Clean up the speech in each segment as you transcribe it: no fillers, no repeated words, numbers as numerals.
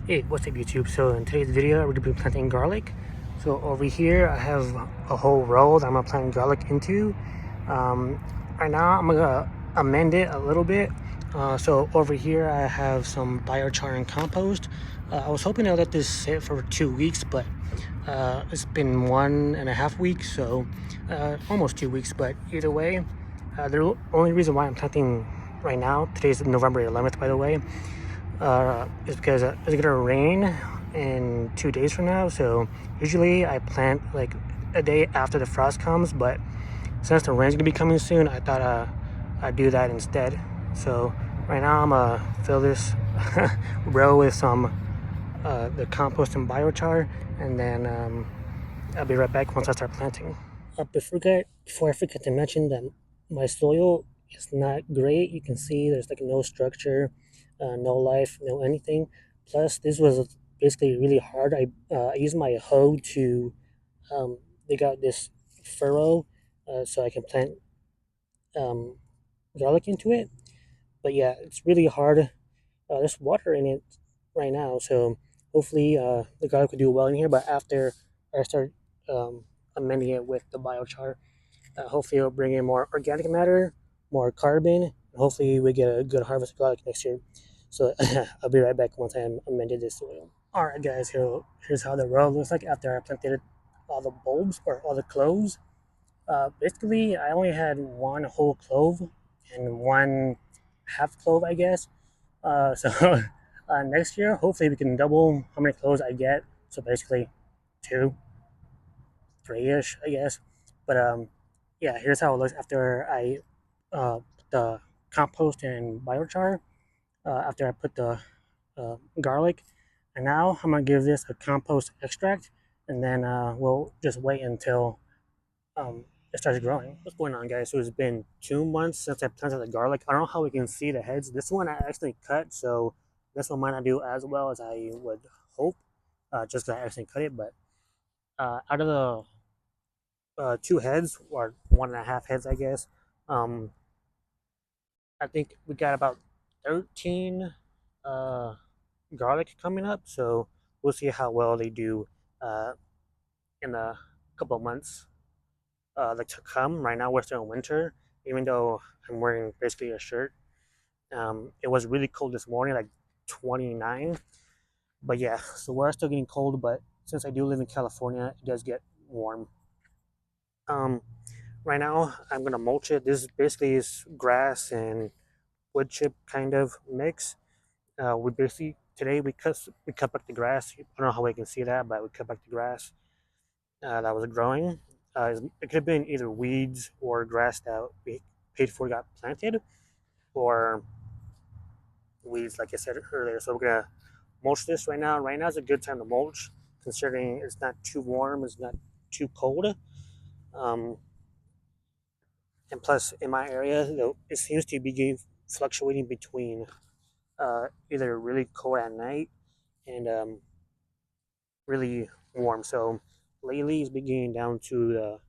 Hey, what's up YouTube? So in today's video, we're going to be planting garlic. So over here, I have a whole row that I'm going to plant garlic into. Right now, I'm going to amend it a little bit. So over here, I have some biochar and compost. I was hoping to let this sit for 2 weeks, but it's been 1.5 weeks, so almost 2 weeks. But either way, the only reason why I'm planting right now, today's November 11th, by the way, is because it's gonna rain in 2 days from now. So usually I plant like a day after the frost comes, but since the rain's gonna be coming soon, I thought I'd do that instead. So right now I'm gonna fill this row with some the compost and biochar, and then I'll be right back once I start planting. Before I forget to mention that my soil is not great. You can see there's like no structure, no life, no anything. Plus, this was basically really hard. I used my hoe to dig out this furrow so I can plant um, garlic into it. But yeah, it's really hard. There's water in it right now, so hopefully the garlic will do well in here. But after I start um, amending it with the biochar, hopefully it'll bring in more organic matter, more carbon, and hopefully we get a good harvest of garlic next year. So I'll be right back once I amended this soil. Alright guys, here's how the row looks like after I planted all the bulbs or all the cloves. Basically, I only had one whole clove and one half clove, I guess. So next year, hopefully we can double how many cloves I get. So basically, two, three-ish, I guess. But yeah, here's how it looks after I put the compost and biochar. After I put the garlic, and now I'm gonna give this a compost extract, and then we'll just wait until it starts growing. What's going on, guys? So it's been 2 months since I planted the garlic. I don't know how we can see the heads. This one I actually cut, so this one might not do as well as I would hope, just because I actually cut it. But out of the two heads, or 1.5 heads, I guess. Um, I think we got about 13 uh, garlic coming up, so we'll see how well they do uh, in a couple of months like to come. Right now, we're still in winter, even though I'm wearing basically a shirt. It was really cold this morning, like 29. But yeah, so we're still getting cold, but since I do live in California, it does get warm. Um, right now, I'm gonna mulch it. This basically is grass and wood chip kind of mix. We basically today we cut back the grass. I don't know how we can see that, but we cut back the grass that was growing. It could have been either weeds or grass that we paid for got planted, or weeds, like I said earlier. So we're gonna mulch this right now. Right now is a good time to mulch, considering it's not too warm, it's not too cold. Um, and plus, in my area, it seems to be fluctuating between either really cold at night and really warm. So lately it's been getting down to the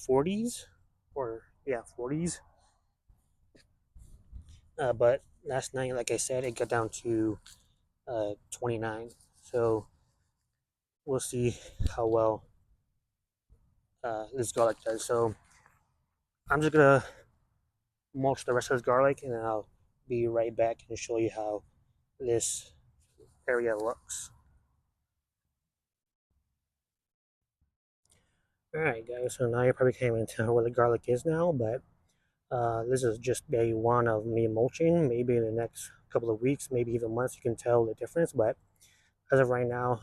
40s, or yeah, 40s. But last night, like I said, it got down to 29. So we'll see how well this garlic does. So I'm just gonna mulch the rest of this garlic, and then I'll be right back and show you how this area looks. Alright guys, so now you probably can't even tell where the garlic is now, but this is just day one of me mulching. Maybe in the next couple of weeks, maybe even months, you can tell the difference. But as of right now,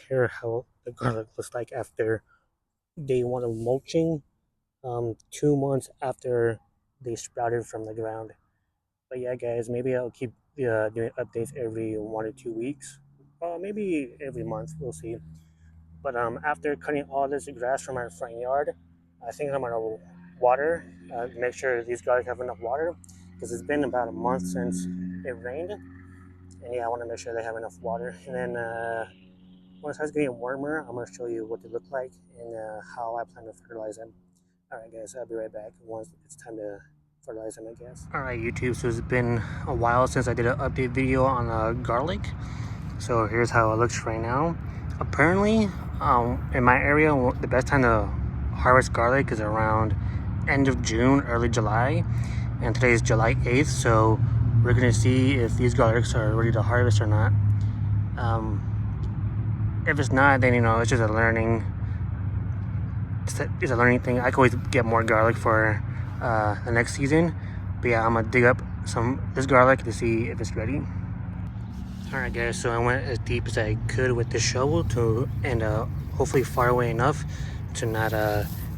here how the garlic looks like after day one of mulching, 2 months after they sprouted from the ground. But yeah, guys, maybe I'll keep doing updates every 1 or 2 weeks, maybe every month. We'll see. But after cutting all this grass from our front yard, I think I'm gonna water, make sure these garlic have enough water, because it's been about a month since it rained, and yeah, I want to make sure they have enough water. And then when it starts getting warmer, I'm gonna show you what they look like and how I plan to fertilize them. All right, guys, I'll be right back once it's time to fertilize them, I guess. All right, YouTube. So it's been a while since I did an update video on garlic. So here's how it looks right now. Apparently, in my area, the best time to harvest garlic is around end of June, early July, and today is July 8th, so we're gonna see if these garlics are ready to harvest or not. If it's not, then it's just a learning thing. I can always get more garlic for the next season, but yeah, I'm gonna dig up this garlic to see if it's ready. Alright guys, so I went as deep as I could with this shovel and hopefully far away enough to not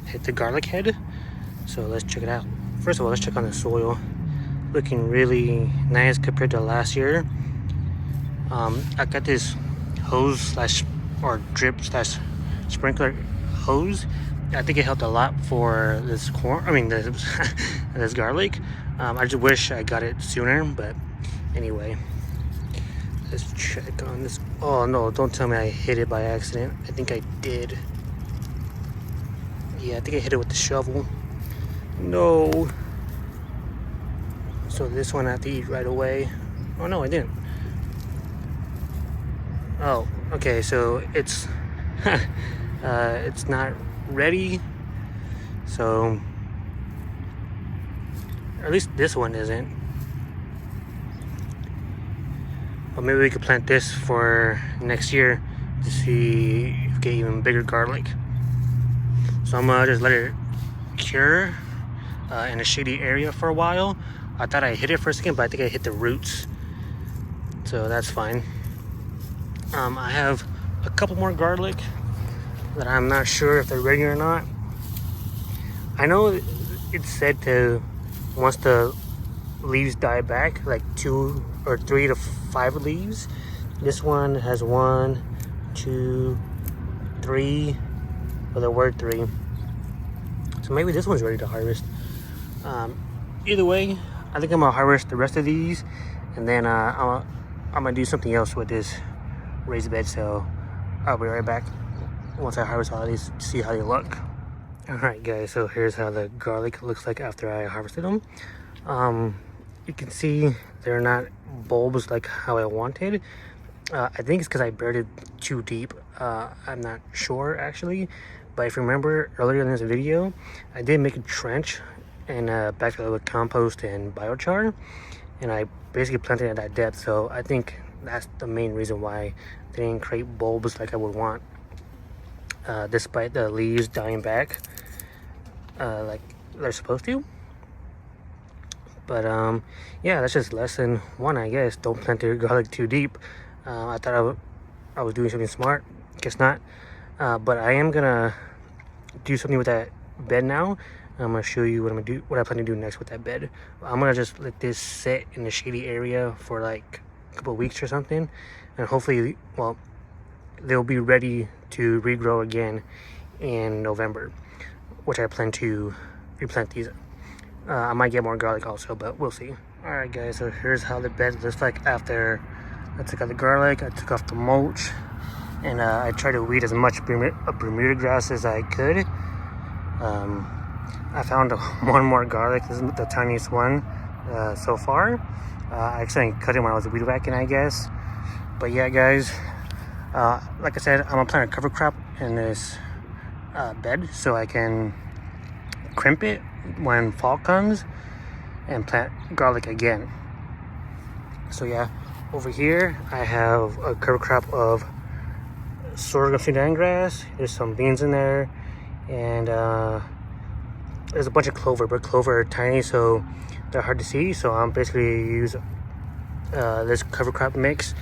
hit the garlic head. So let's check it out. First of all, let's check on the soil. Looking really nice compared to last year. I got this hose or drip / sprinkler hose. I think it helped a lot for this this garlic. I just wish I got it sooner, but anyway. Let's check on this. Oh no, don't tell me I hit it by accident. I think I did. Yeah, I think I hit it with the shovel. No. So this one I have to eat right away. Oh no, I didn't. Oh, okay, so it's it's not ready. So or at least this one isn't. But maybe we could plant this for next year to see if we get even bigger garlic. So I'm gonna just let it cure in a shady area for a while. I thought I hit it for a second, but I think I hit the roots. So that's fine. I have a couple more garlic that I'm not sure if they're ready or not. I know it's said to, once the leaves die back, like 2 or 3 to 5 leaves. This one has 1, 2, 3, with the word 3. So maybe this one's ready to harvest. Either way, I think I'm gonna harvest the rest of these, and then I'm gonna do something else with this raised bed. So I'll be right back once I harvest all of these to see how they look. Alright guys, so here's how the garlic looks like after I harvested them. You can see they're not bulbs like how I wanted. I think it's because I buried it too deep. I'm not sure actually, but if you remember earlier in this video, I did make a trench and backed it with compost and biochar, and I basically planted it at that depth. So I think that's the main reason why they didn't create bulbs like I would want, despite the leaves dying back like they're supposed to. But yeah, that's just lesson 1, I guess. Don't plant your garlic too deep. I thought I was doing something smart. Guess not. But I am gonna do something with that bed now. I'm gonna show you what I plan to do next with that bed. I'm gonna just let this sit in a shady area for like a couple of weeks or something, and hopefully, well, they'll be ready to regrow again in November, which I plan to replant these. I might get more garlic also, but we'll see. Alright guys, so here's how the bed looks like after I took out the garlic, I took off the mulch, and I tried to weed as much Bermuda grass as I could. I found one more garlic. This is the tiniest one so far. I accidentally cut it when I was weed whacking, I guess. But yeah guys, like I said, I'm gonna plant a cover crop in this bed so I can crimp it when fall comes and plant garlic again. So yeah, over here I have a cover crop of sorghum Sudan grass. There's some beans in there, and there's a bunch of clover, but clover are tiny, so they're hard to see. So I'm basically use this cover crop mix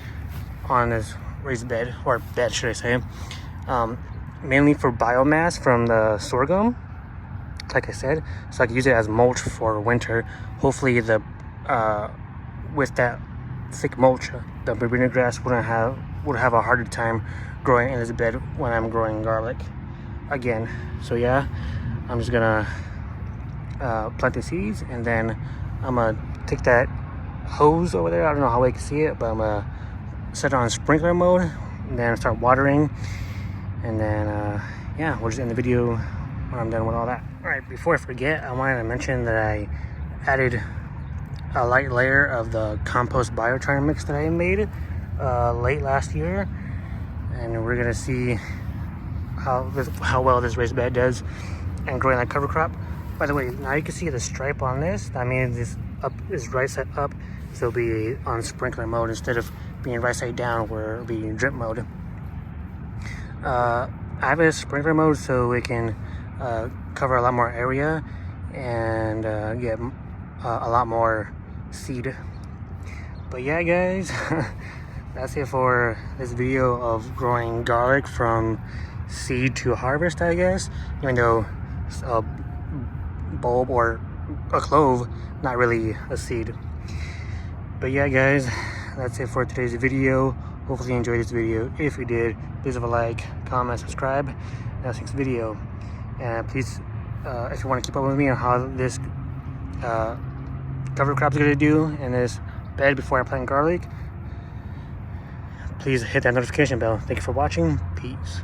on this raised bed, or bed should I say, mainly for biomass from the sorghum, like I said, so I can use it as mulch for winter. Hopefully the with that thick mulch, the Bermuda grass would have a harder time growing in this bed when I'm growing garlic again. So yeah, I'm just gonna plant the seeds, and then I'm gonna take that hose over there. I don't know how I can see it, but I'm gonna set it on sprinkler mode and then start watering, and then yeah, we'll just end the video when I'm done with all that. All right, before I forget, I wanted to mention that I added a light layer of the compost biochar mix that I made late last year, and we're gonna see how well this raised bed does and growing that cover crop. By the way, now you can see the stripe on this. That means this up is right side up, so it'll be on sprinkler mode instead of being right side down where it'll be in drip mode. I have a sprinkler mode so it can cover a lot more area and get a lot more seed. But yeah, guys, that's it for this video of growing garlic from seed to harvest, I guess. Even though a bulb or a clove, not really a seed. But yeah, guys, that's it for today's video. Hopefully you enjoyed this video. If you did, please leave a like, comment, subscribe. That's next video. And please, if you want to keep up with me on how this cover crop is going to do in this bed before I plant garlic, please hit that notification bell. Thank you for watching. Peace.